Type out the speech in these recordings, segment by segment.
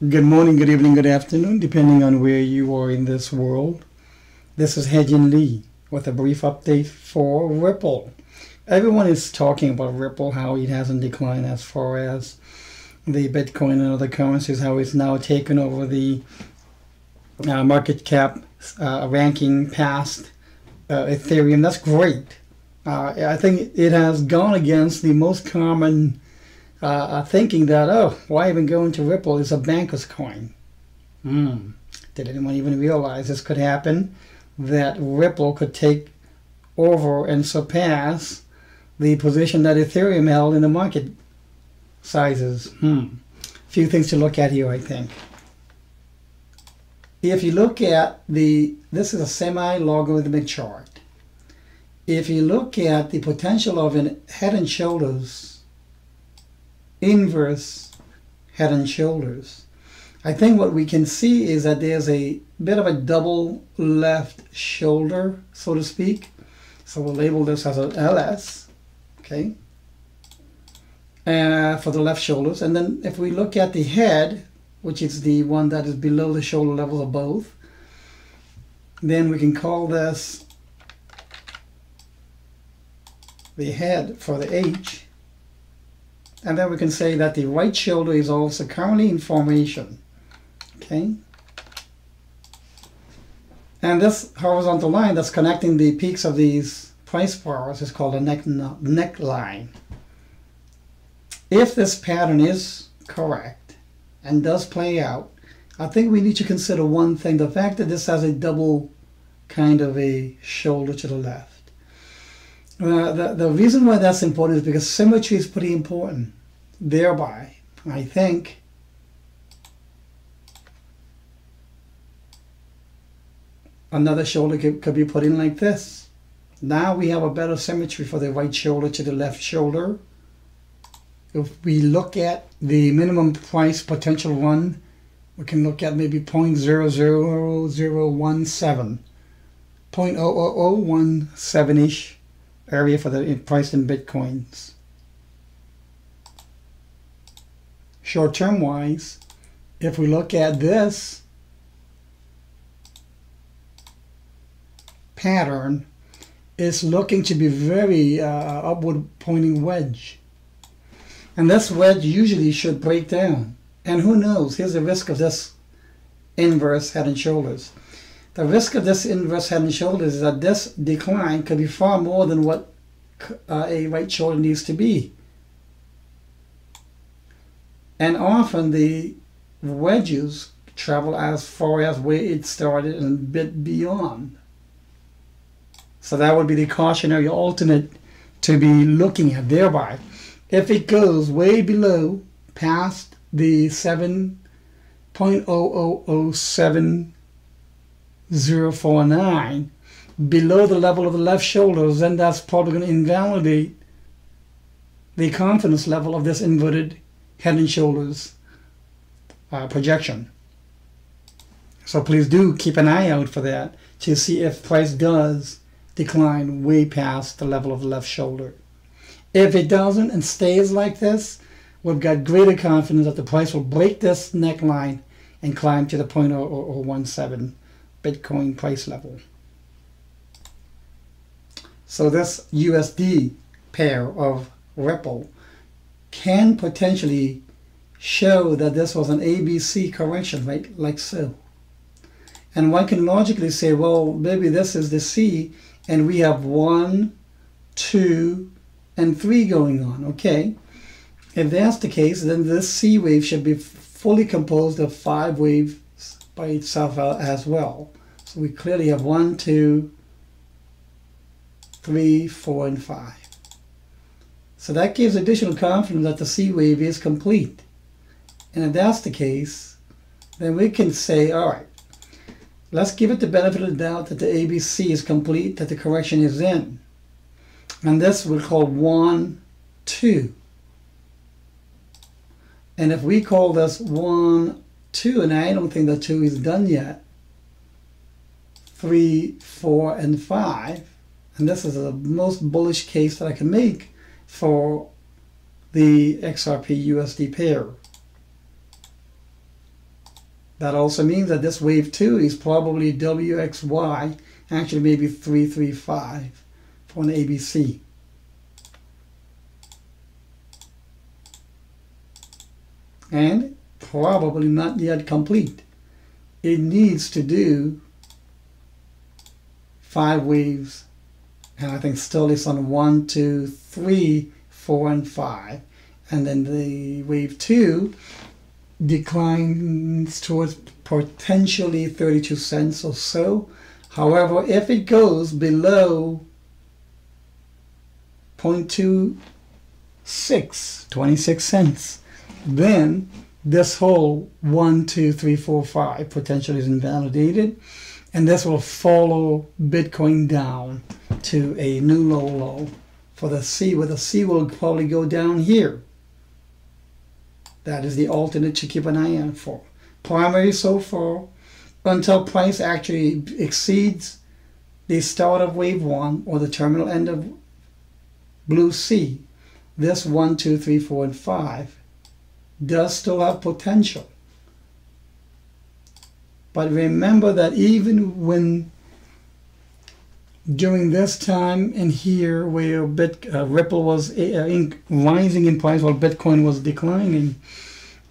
Good morning, good evening, good afternoon, depending on where you are in this world. This is Hejin Lee with a brief update for Ripple. Everyone is talking about Ripple, how it hasn't declined as far as the Bitcoin and other currencies, how it's now taken over the market cap ranking past Ethereum. That's great. I think it has gone against the most common thinking that, oh, why even go into Ripple? It's a banker's coin. Did anyone even realize this could happen? That Ripple could take over and surpass the position that Ethereum held in the market sizes. Few things to look at here, I think. If you look at this is a semi-logarithmic chart. If you look at the potential of a head and shoulders, inverse head and shoulders, I think what we can see is that there's a bit of a double left shoulder, so to speak. So we'll label this as an LS, okay, for the left shoulders. And then if we look at the head, which is the one that is below the shoulder levels of both, then we can call this the head for the H. And then we can say that the right shoulder is also currently in formation. Okay. And this horizontal line that's connecting the peaks of these price bars is called a neckline. If this pattern is correct and does play out, I think we need to consider one thing: the fact that this has a double kind of a shoulder to the left. The reason why that's important is because symmetry is pretty important. Thereby, I think another shoulder could be put in like this. Now we have a better symmetry for the right shoulder to the left shoulder. If we look at the minimum price potential run, we can look at maybe 0.00017, 0.00017-ish area for the price in Bitcoins. Short-term wise, if we look at this pattern, it's looking to be very upward pointing wedge. And this wedge usually should break down. And who knows, here's the risk of this inverse head and shoulders. The risk of this inverse head and shoulders is that this decline could be far more than what a right shoulder needs to be. And often the wedges travel as far as where it started and a bit beyond. So that would be the cautionary alternate to be looking at. Thereby, if it goes way below past the 7.0007049, below the level of the left shoulders, then that's probably going to invalidate the confidence level of this inverted head and shoulders projection. So please do keep an eye out for that to see if price does decline way past the level of the left shoulder. If it doesn't and stays like this, we've got greater confidence that the price will break this neckline and climb to the 0.00017 Bitcoin price level. So this USD pair of Ripple can potentially show that this was an ABC correction, right? Like so. And one can logically say, well, maybe this is the C, and we have 1, 2, and 3 going on. Okay. If that's the case, then this C wave should be fully composed of 5 waves by itself as well. So we clearly have 1, 2, 3, 4, and 5. So that gives additional confidence that the C wave is complete. And if that's the case, then we can say, all right, let's give it the benefit of the doubt that the ABC is complete, that the correction is in. And this we'll call 1, 2. And if we call this 1, 2, and I don't think the 2 is done yet, 3, 4, and 5, and this is the most bullish case that I can make for the XRP USD pair. That also means that this wave 2 is probably WXY, actually maybe 335 for an ABC. And probably not yet complete. It needs to do 5 waves, and I think still it's on 1, 2, 3, 4, and 5. And then the wave 2 declines towards potentially 32 cents or so. However, if it goes below 0.26, 26 cents, then this whole 1, 2, 3, 4, 5 potentially is invalidated, and this will follow Bitcoin down to a new low for the C, where the C will probably go down here. That is the alternate to keep an eye out for. Primary so far, until price actually exceeds the start of wave 1 or the terminal end of blue C, this 1, 2, 3, 4, and 5 does still have potential. But remember that even when during this time and here where Ripple was rising in price while Bitcoin was declining,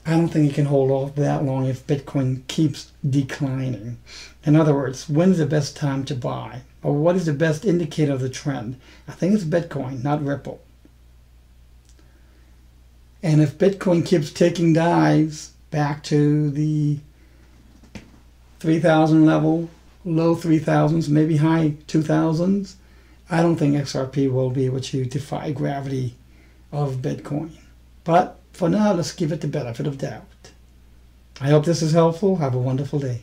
I don't think it can hold off that long if Bitcoin keeps declining. In other words, when is the best time to buy? Or what is the best indicator of the trend? I think it's Bitcoin, not Ripple. And if Bitcoin keeps taking dives back to the 3,000 level, low 3,000s, maybe high 2,000s, I don't think XRP will be able to defy gravity of Bitcoin. But for now, let's give it the benefit of doubt. I hope this is helpful. Have a wonderful day.